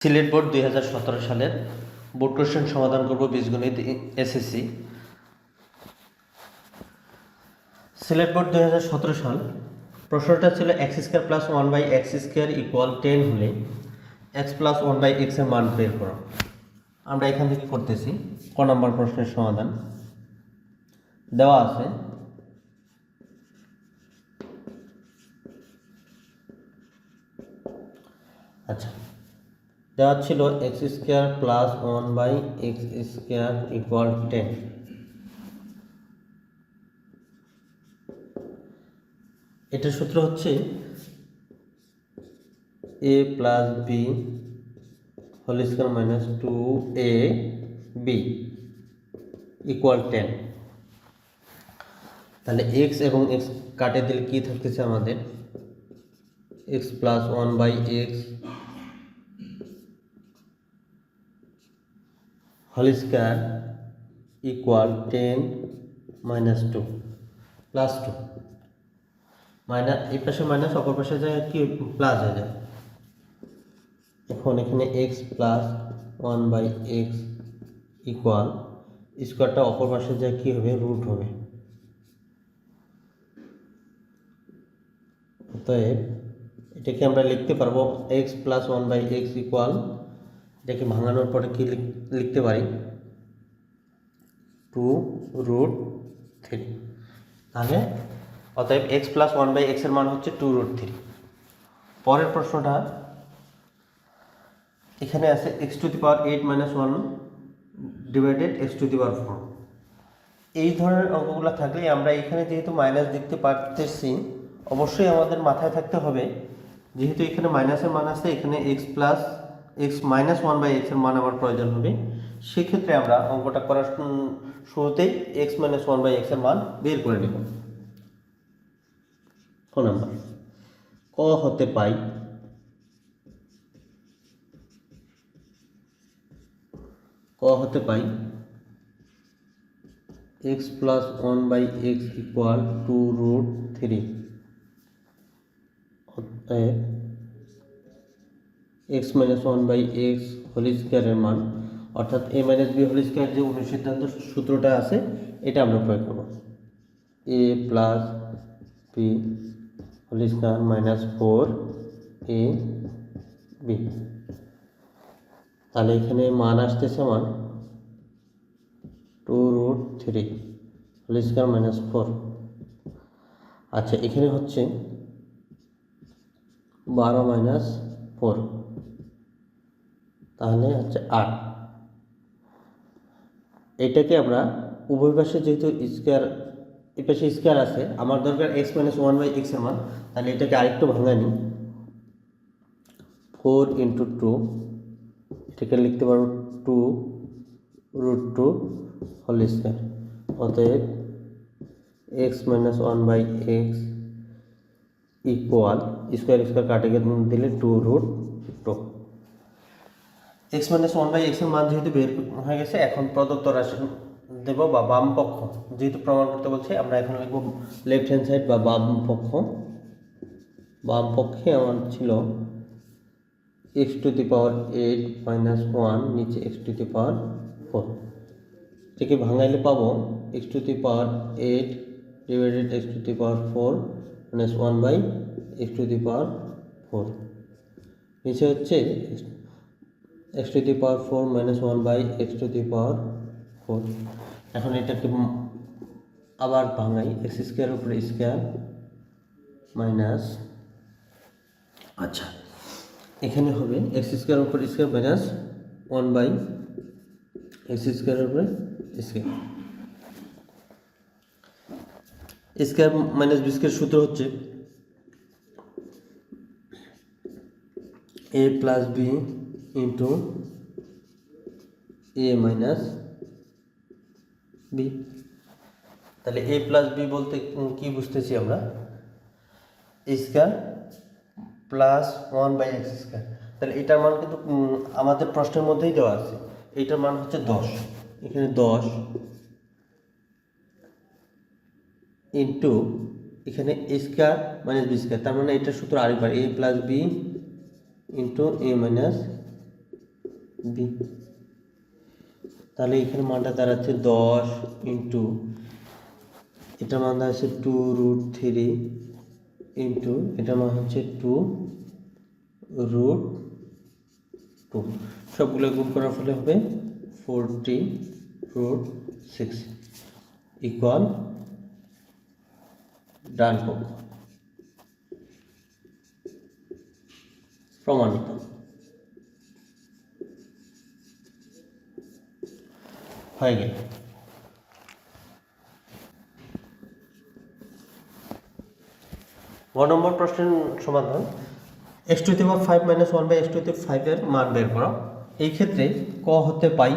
Sylhet board 2017 সালের board question সমাধান করব বীজগণিত এসএসসি। সিলেট বোর্ড 2017 সাল প্রশ্নটা ছিল x square plus 1/x square equal 10 হলে এক্স প্লাস 1/x এর মান বের করো। আমরা এখান থেকে করতেছি ক নম্বর প্রশ্নের সমাধান দেওয়া আছে। আচ্ছা, দেওয়া ছিল x square plus 1/x square equal 10। এটার সূত্র হচ্ছে a plus b whole square minus 2ab equal 10। তাহলে x এবং x কাটে দিলে কি থাকতেছে আমাদের x plus 1/x whole square equal 10 minus 2 plus 2 minus এই পাশে মাইনাস অপর পাশে যায় কি প্লাস হয়ে যায়। এখন এখানে x প্লাস 1/x ইকুয়াল স্কোয়ারটা অপর পাশে যায় কি হবে রুট হবে। অতএব এটাকে আমরা লিখতে পারবো x প্লাস 1/x ইকুয়াল, এটাকে ভাঙানোর পরে কি লিখতে পারি 2√3। তাহলে অতএব x প্লাস 1/x এর মান হচ্ছে 2√3। পরের প্রশ্নটা এখানে আছে x to the power 8 minus 1 divided x to the power 4। এই ধরনের অঙ্কগুলো থাকলে আমরা এখানে যেহেতু মাইনাস দেখতে পারতেছি, অবশ্যই আমাদের মাথায় থাকতে হবে যেহেতু এখানে মাইনাসের মান আছে, এখানে x মাইনাস 1/x এর মান আমার প্রয়োজন হবে। সেক্ষেত্রে আমরা অঙ্কটা করার শুরুতেই x মাইনাস 1/x এর মান বের করে নেব। ক নাম্বার ক হতে পাই x প্লাস 1/x ইকুয়াল 2√3। অতএব x মাইনাস 1/x হোল স্কোয়ারের মান অর্থাৎ a minus b whole square যে অনুসিদ্ধান্ত সূত্রটা আছে এটা আমরা প্রয়োগ করব। a plus b whole square minus 4ab। তাহলে এখানে মান আসতেছে আমার 2√3 হোল স্কোয়ার মাইনাস 4। আচ্ছা, এখানে হচ্ছে 12 মাইনাস 4, তাহলে হচ্ছে 8। এটাকে আমরা উভয় পাশে যেহেতু স্কোয়ার, এই পাশে স্কোয়ার আছে, আমার দরকার x মাইনাস 1/x এর মান, তাহলে এটাকে আরেকটু ভাঙা নিই 4 ইন্টু 2, এটাকে লিখতে পারবো 2√2 হোল স্কোয়ার। অতএব x minus 1/x equal square square কাটে দিলে 2√2। x মাইনাস 1/x এর মান যেহেতু বের হয়ে গেছে, এখন প্রদত্ত রাশি দেব বা বাম পক্ষ যেহেতু প্রমাণ করতে বলছে, আমরা এখন লিখব লেফট হ্যান্ড সাইড বা বাম পক্ষ। বাম পক্ষে আমার ছিল x to the power 8 minus 1 নিচে x টু দি পাওয়ার 4। এটাকে ভাঙাইলে পাবো x to the power 8 divided x to the power 4 minus 1/x to the power 4। নিচে হচ্ছে x to the power 4 minus 1/x to the power 4। এখন এটাকে আবার ভাঙাই x স্কোয়ার উপরে স্কোয়ার মাইনাস, আচ্ছা এখানে হবে x স্কোয়ার উপরে স্কোয়ার মাইনাস 1/x স্কোয়ার উপরে square. Square minus B square সূত্র হচ্ছে a plus B into a minus B. তাহলে a প্লাস বি বলতে কি বুঝতেছি আমরা, স্কোয়ার প্লাস 1/x স্কোয়ার। তাহলে এটার মান কিন্তু আমাদের প্রশ্নের মধ্যেই দেওয়া আছে, এইটার মান হচ্ছে 10। এখানে 10 ইন্টু এখানে a square minus B square, তার মানে এটার সূত্র আরেকবার a plus B into a minus B. তাহলে এখানে মানটা দাঁড়াচ্ছে 10 ইন্টু এটার মান দাঁড়াচ্ছে 2√3 ইন্টু এটার মান হচ্ছে 2√2। সবগুলো গুণ করার ফলে হবে 40√6 ইকুয়াল ডান পক্ষ। প্রমাণিত। হয়ে গেল। গ নম্বর প্রশ্নের সমাধান, x⁵ - 1/x⁵ এর মান বের করো। এই ক্ষেত্রে ক হতে পাই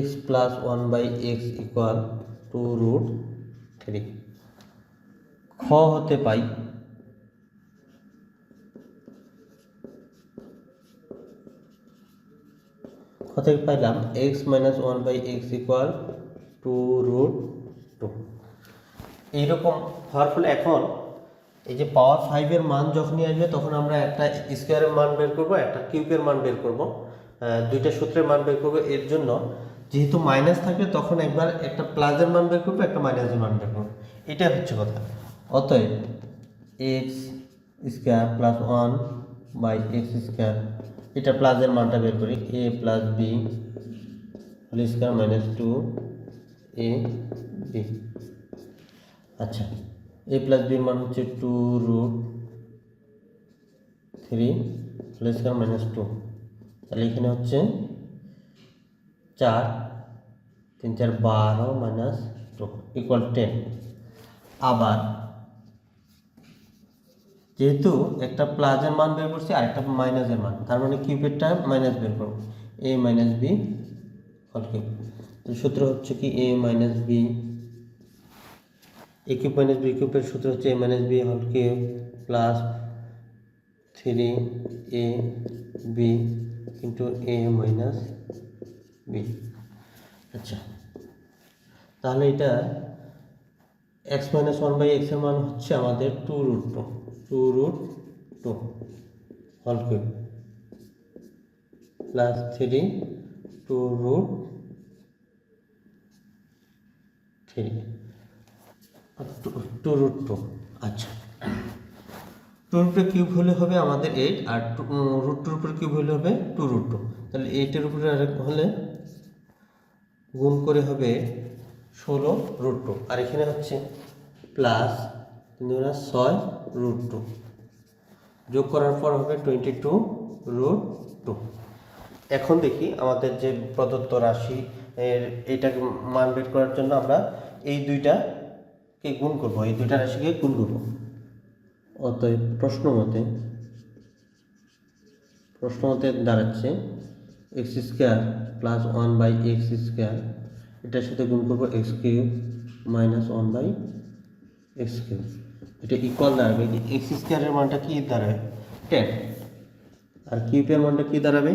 x + 1/x = 2√3। খ হতে পাই থেকে পাইলাম x - 1/x = 2√2। এইরকম হওয়ার ফলে এখন এই যে পাওয়ার 5 এর মান যখনই আসবে তখন আমরা একটা স্কোয়ারের মান বের করব, একটা কিউবের মান বের করব, দুইটা সূত্রের মান বের করব। এর জন্য যেহেতু মাইনাস থাকবে তখন একবার একটা প্লাসের মান বের করব, একটা মাইনাসের মান বের করব। এটাই হচ্ছে কথা। অতএব x² + 1/x², এটা প্লাসের মানটা বের করি, a + b² - 2ab। আচ্ছা, a + b মান হচ্ছে 2√3² - 2। তাহলে এখানে হচ্ছে 4 3 4 12 - 2 = 10। আবার যেহেতু একটা প্লাসের মান বের করছি আর একটা মাইনাসের মান, তার মানে কিউবেরটা মাইনাস বের করব, a - b হোল কিউব। তো সূত্র হচ্ছে কি a - b, a cube - b কিউবের সূত্র হচ্ছে a - b whole cube plus 3ab into a - b। আচ্ছা, তাহলে এটা x - 1/x এর মান হচ্ছে আমাদের 2√2 হোল কিউব প্লাস 3 2√2। আচ্ছা, 2 কিউব হলে হবে আমাদের 8, আর √2 উপরে কিউব হলে হবে 2√2। তাহলে 8 এর উপরে হলে গুণ করে হবে 16√2, আর এখানে হচ্ছে প্লাস 6√2 যোগ করার পর হবে 22√2। এখন দেখি আমাদের যে প্রদত্ত রাশি এর এইটাকে মান বের করার জন্য আমরা এই দুইটাকে গুণ করব, এই দুইটা রাশিকে গুণ করব। অতএব প্রশ্ন মতে দাঁড়াচ্ছে x² + 1/x², এটার সাথে গুণ করব x³ - 1/x³। এটা ইকুয়াল দাঁড়াবে কি x² এর মানটা কি দাঁড়াবে 10, আর কিউবের মানটা কি দাঁড়াবে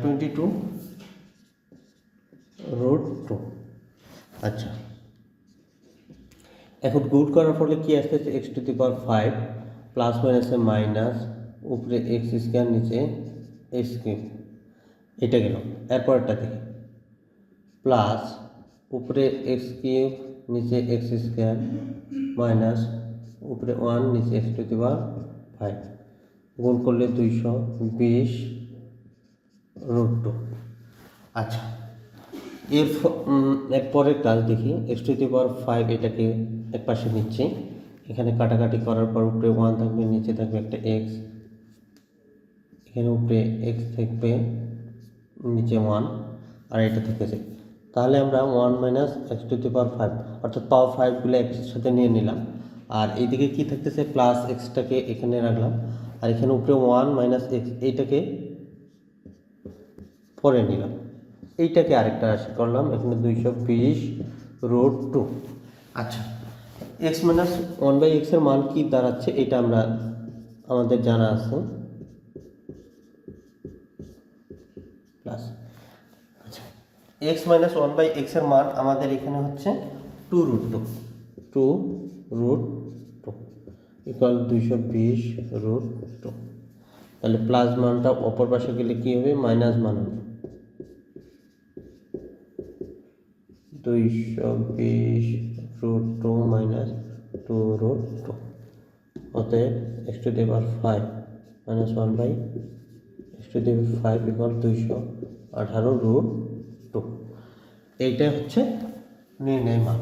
22√2। আচ্ছা, এখন গুণ করার ফলে কি আসতেছে x⁵ প্লাস মাইনাসে মাইনাস, উপরে x² নিচে x³, এটা গেল। এরপরটা থেকে প্লাস উপরে x³ নিচে x² মাইনাস উপরে 1 নিচে x⁵, গুণ করলে 220√2। আচ্ছা, এরপরের কাজ দেখি x⁵, এটাকে এক পাশে নিচ্ছি, এখানে কাটাকাটি করার পর উপরে 1 থাকবে, নিচে থাকবে একটা x, এখানে উপরে x থাকবে, নিচে 1, আর এটা থেকেছে। তাহলে আমরা 1 - x⁵, অর্থাৎ পাওয়ার 5গুলো এক্সের সাথে নিয়ে নিলাম, আর এইদিকে কি থাকতেছে প্লাস এক্সটাকে এখানে রাখলাম, আর এখানে উপরে 1 - x এইটাকে পরে নিলাম, এইটাকে আরেকটা রাশি করলাম, এখানে 220√2। আচ্ছা, x - 1/x এর মান কি দাঁড়াচ্ছে এটা আমাদের জানা আছে, প্লাস। আচ্ছা, x - 1/x এর মান আমাদের এখানে হচ্ছে 2√2। Equal 220 root 2। তাহলে প্লাস মানটা অপর পাশে গেলে কি হবে, মাইনাস মান হবে। 220 রুট 2 মাইনাস 2 রুট 2। অতএব x to the power 5 minus 1 by x to the power 5 equal 218 root 2। এইটাই হচ্ছে নির্ণয় মান।